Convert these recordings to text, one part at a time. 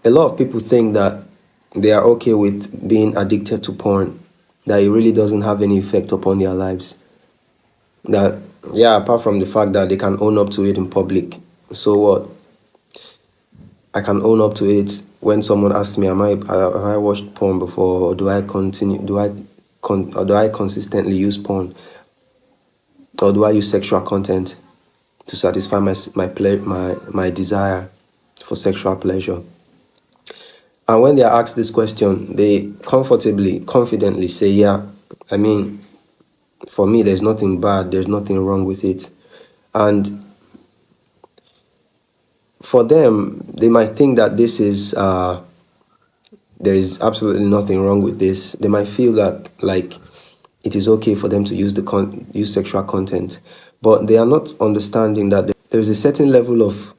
a lot of people think that they are okay with being addicted to porn, that it really doesn't have any effect upon their lives. That, yeah, apart from the fact that they can own up to it in public, so what? I can own up to it when someone asks me, have I watched porn before, or do I continue, or do I consistently use porn, or do I use sexual content to satisfy my desire for sexual pleasure? And when they are asked this question, they confidently say, yeah, I mean, for me, there's nothing bad, there's nothing wrong with it. And for them, they might think that this is, there is absolutely nothing wrong with this. They might feel that, like, it is okay for them to use use sexual content. But they are not understanding that there is a certain level of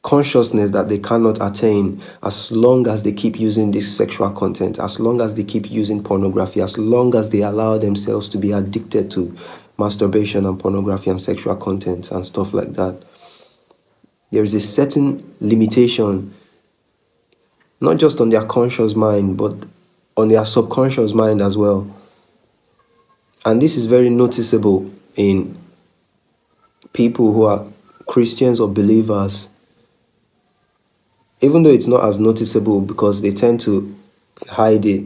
consciousness that they cannot attain as long as they keep using this sexual content, as long as they keep using pornography, as long as they allow themselves to be addicted to masturbation and pornography and sexual content and stuff like that. There is a certain limitation, not just on their conscious mind, but on their subconscious mind as well. And this is very noticeable in people who are Christians or believers, even though it's not as noticeable because they tend to hide it,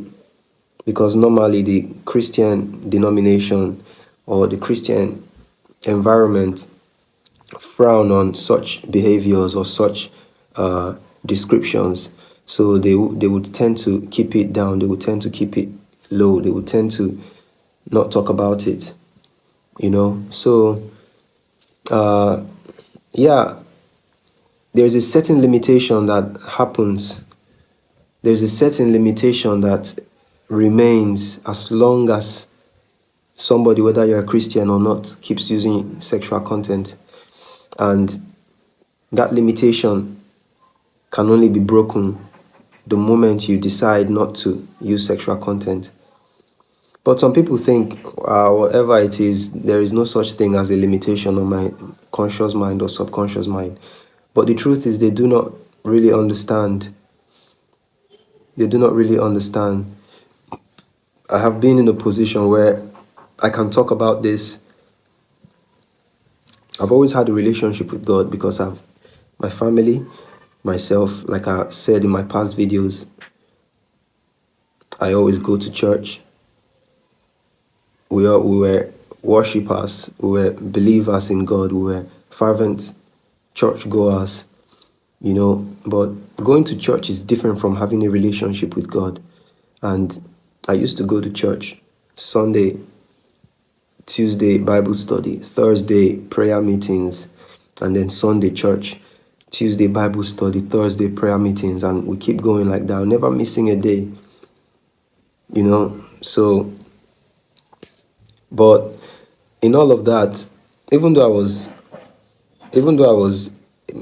because normally the Christian denomination or the Christian environment frown on such behaviors or such descriptions. So they would tend to keep it down, they would tend to keep it low, they would tend to not talk about it, you know. So yeah, there's a certain limitation that happens. There's a certain limitation that remains as long as somebody, whether you're a Christian or not, keeps using sexual content. And that limitation can only be broken the moment you decide not to use sexual content. But some people think, whatever it is, there is no such thing as a limitation on my conscious mind or subconscious mind. But the truth is, they do not really understand. They do not really understand. I have been in a position where I can talk about this. I've always had a relationship with God because my family, myself, like I said in my past videos, I always go to church. We were worshippers, we were believers in God, we were fervent church goers, you know. But going to church is different from having a relationship with God. And I used to go to church Sunday, Tuesday Bible study, Thursday prayer meetings, and then Sunday church, Tuesday Bible study, Thursday prayer meetings, and we keep going like that, never missing a day, you know. So, but in all of that, even though I was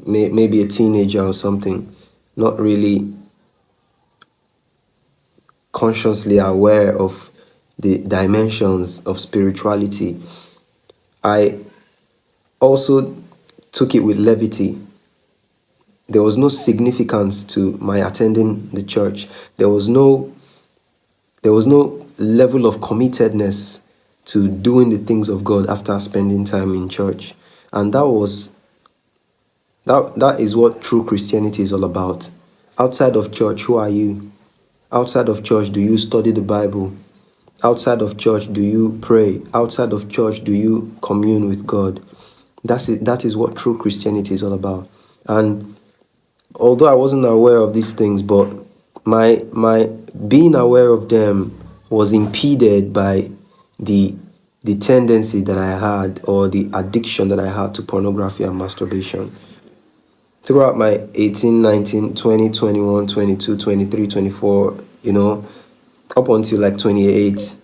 maybe a teenager or something, not really consciously aware of the dimensions of spirituality, I also took it with levity. There was no significance to my attending the church. There was no level of committedness to doing the things of God after spending time in church. And that is what true Christianity is all about. Outside of church, who are you? Outside of church, do you study the Bible? Outside of church, do you pray? Outside of church, do you commune with God? That is what true Christianity is all about. And although I wasn't aware of these things, but my being aware of them was impeded by the tendency that I had, or the addiction that I had to pornography and masturbation. Throughout my 18, 19, 20, 21, 22, 23, 24, you know, up until like 28,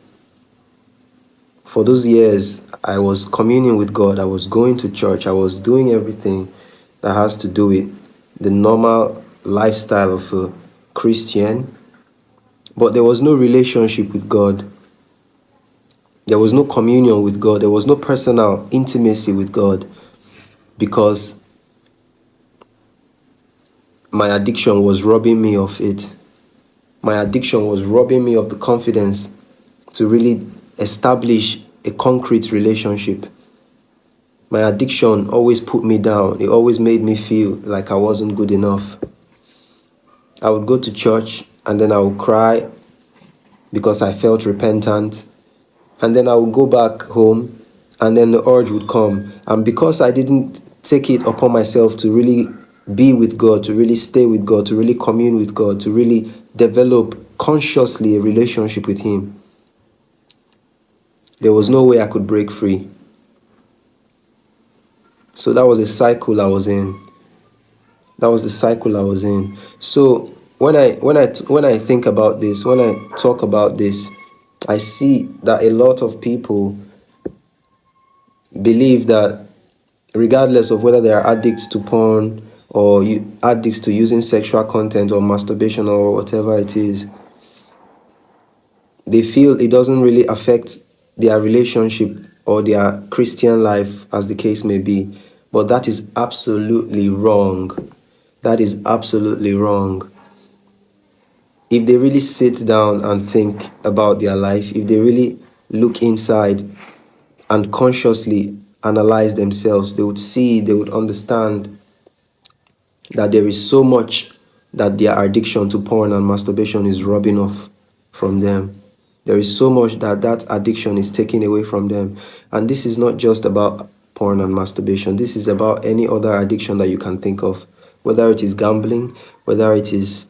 for those years, I was communing with God. I was going to church. I was doing everything that has to do with the normal lifestyle of a Christian. But there was no relationship with God. There was no communion with God. There was no personal intimacy with God, because my addiction was robbing me of it. My addiction was robbing me of the confidence to really establish a concrete relationship. My addiction always put me down. It always made me feel like I wasn't good enough. I would go to church and then I would cry because I felt repentant. And then I would go back home and then the urge would come. And because I didn't take it upon myself to really be with God, to really stay with God, to really commune with God, to really develop consciously a relationship with Him, there was no way I could break free. So that was a cycle I was in. So when I think about this, when I talk about this, I see that a lot of people believe that regardless of whether they are addicts to porn or addicts to using sexual content or masturbation or whatever it is, they feel it doesn't really affect their relationship or their Christian life, as the case may be. But that is absolutely wrong. That is absolutely wrong. If they really sit down and think about their life, if they really look inside and consciously analyze themselves, they would understand that there is so much that their addiction to porn and masturbation is robbing off from them. There is so much that addiction is taking away from them. And this is not just about porn and masturbation. This is about any other addiction that you can think of, whether it is gambling, whether it is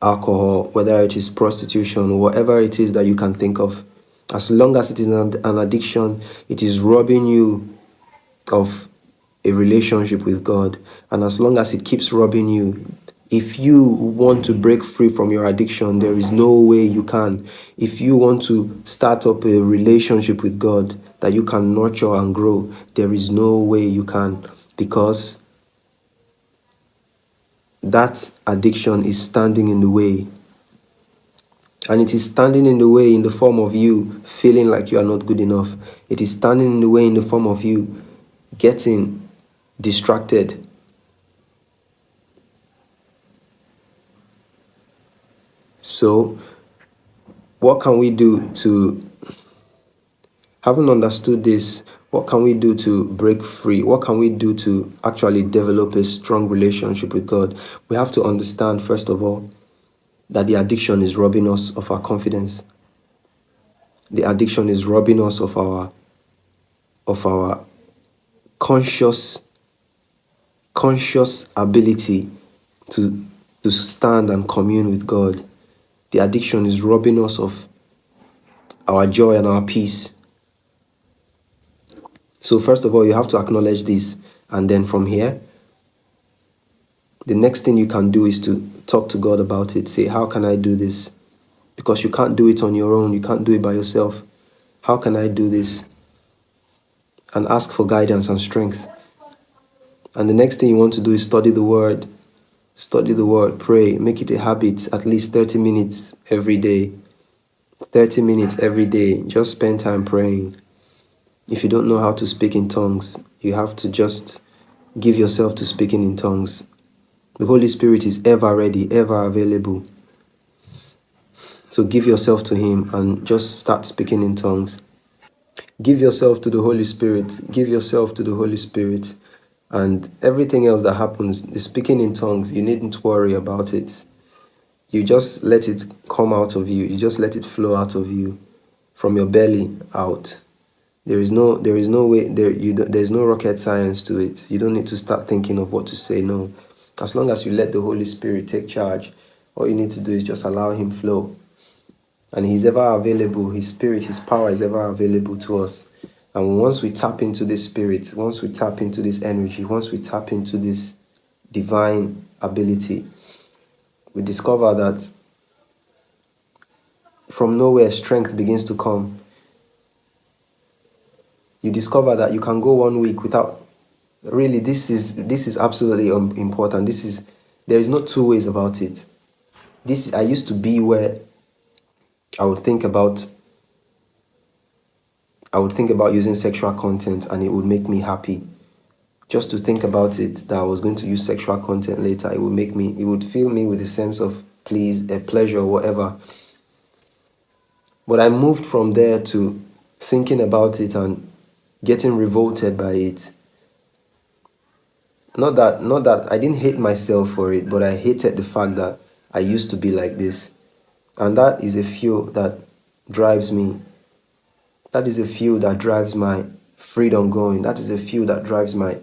alcohol, whether it is prostitution, whatever it is that you can think of. As long as it is an addiction, it is robbing you of a relationship with God. And as long as it keeps robbing you, if you want to break free from your addiction, there is no way you can. If you want to start up a relationship with God that you can nurture and grow, there is no way you can, because that addiction is standing in the way. And it is standing in the way in the form of you feeling like you are not good enough. It is standing in the way in the form of you getting distracted. So, what can we do to, having understood this, what can we do to break free? What can we do to actually develop a strong relationship with God? We have to understand, first of all, that the addiction is robbing us of our confidence. The addiction is robbing us of our conscious ability to stand and commune with God. The addiction is robbing us of our joy and our peace. So first of all, you have to acknowledge this, and then from here, the next thing you can do is to talk to God about it. Say, how can I do this? Because you can't do it on your own. You can't do it by yourself. How can I do this? And ask for guidance and strength. And the next thing you want to do is study the word. Study the word, pray, make it a habit, at least 30 minutes every day. 30 minutes every day. Just spend time praying. If you don't know how to speak in tongues, you have to just give yourself to speaking in tongues. The Holy Spirit is ever ready, ever available. So give yourself to Him and just start speaking in tongues. Give yourself to the Holy Spirit. Give yourself to the Holy Spirit. And everything else that happens, the speaking in tongues, you needn't worry about it. You just let it come out of you. You just let it flow out of you, from your belly out. There is no way, there's no rocket science to it. You don't need to start thinking of what to say, no. As long as you let the Holy Spirit take charge, all you need to do is just allow Him flow. And He's ever available. His Spirit, His power is ever available to us. And once we tap into this Spirit, once we tap into this energy, once we tap into this divine ability, we discover that from nowhere strength begins to come. You discover that you can go 1 week without, really, this is absolutely important. There is no two ways about it. I used to be where I would think about using sexual content and it would make me happy. Just to think about it, that I was going to use sexual content later, it would fill me with a sense of pleasure or whatever. But I moved from there to thinking about it and getting revolted by it. Not that I didn't hate myself for it, but I hated the fact that I used to be like this. And that is a fuel that drives me. That is a fuel that drives my freedom going. That is a fuel that drives my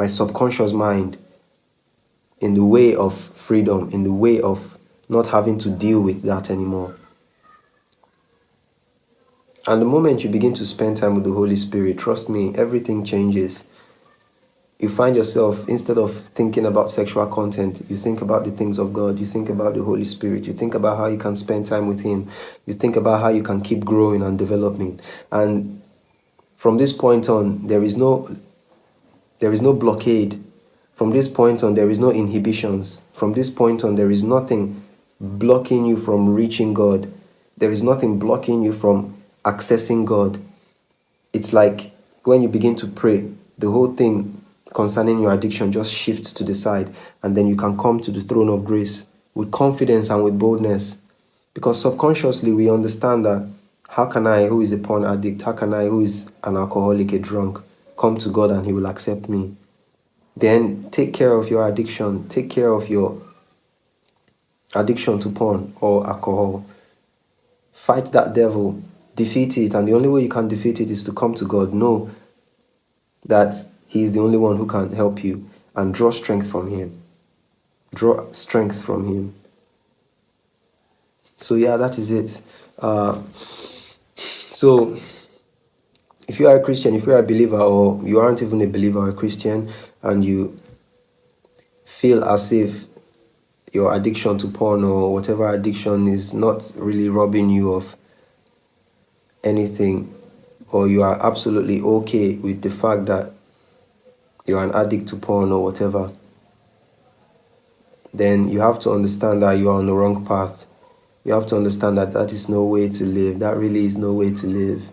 subconscious mind in the way of freedom, in the way of not having to deal with that anymore. And the moment you begin to spend time with the Holy Spirit, trust me, everything changes. You find yourself, instead of thinking about sexual content, you think about the things of God, you think about the Holy Spirit, you think about how you can spend time with Him, you think about how you can keep growing and developing. And from this point on, there is no blockade. From this point on, there is no inhibitions. From this point on, there is nothing blocking you from reaching God. There is nothing blocking you from accessing God. It's like when you begin to pray, the whole thing concerning your addiction just shifts to the side, and then you can come to the throne of grace with confidence and with boldness. Because subconsciously we understand that, how can I, who is a porn addict, how can I, who is an alcoholic, a drunk, come to God and He will accept me? Then take care of your addiction. Take care of your addiction to porn or alcohol. Fight that devil. Defeat it. And the only way you can defeat it is to come to God. Know that He is the only one who can help you, and draw strength from Him. Draw strength from Him. So yeah, that is it. So if you are a Christian, if you are a believer, or you aren't even a believer or a Christian, and you feel as if your addiction to porn or whatever addiction is not really robbing you of anything, or you are absolutely okay with the fact that you're an addict to porn or whatever, then you have to understand that you are on the wrong path. You have to understand that that is no way to live. That really is no way to live.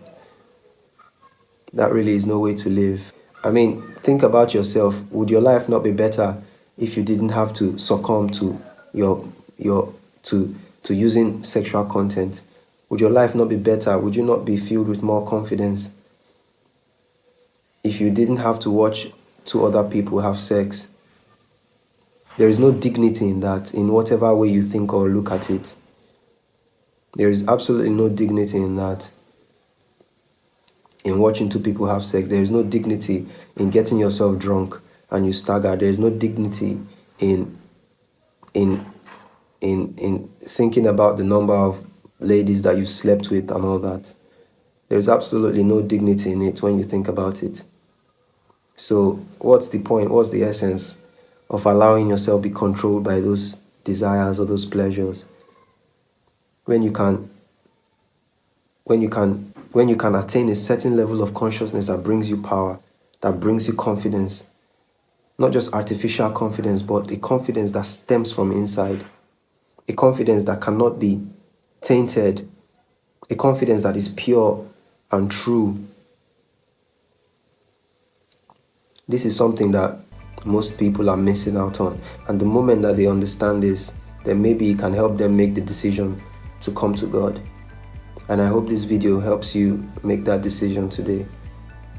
That really is no way to live. I mean, think about yourself. Would your life not be better if you didn't have to succumb to to using sexual content? Would your life not be better? Would you not be filled with more confidence if you didn't have to watch two other people have sex? There is no dignity in that, in whatever way you think or look at it. There is absolutely no dignity in that. In watching two people have sex, there is no dignity in getting yourself drunk and you stagger. There is no dignity in thinking about the number of ladies that you slept with and all that. There is absolutely no dignity in it when you think about it. So what's the point? What's the essence of allowing yourself be controlled by those desires or those pleasures when you can attain a certain level of consciousness that brings you power, that brings you confidence? Not just artificial confidence, but a confidence that stems from inside, a confidence that cannot be tainted, a confidence that is pure and true. This is something that most people are missing out on, and the moment that they understand this, then maybe it can help them make the decision to come to God. And I hope this video helps you make that decision today.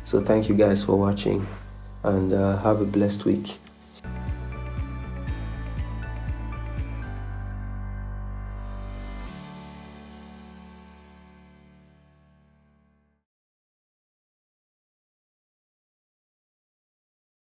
So thank you guys for watching, and have a blessed week.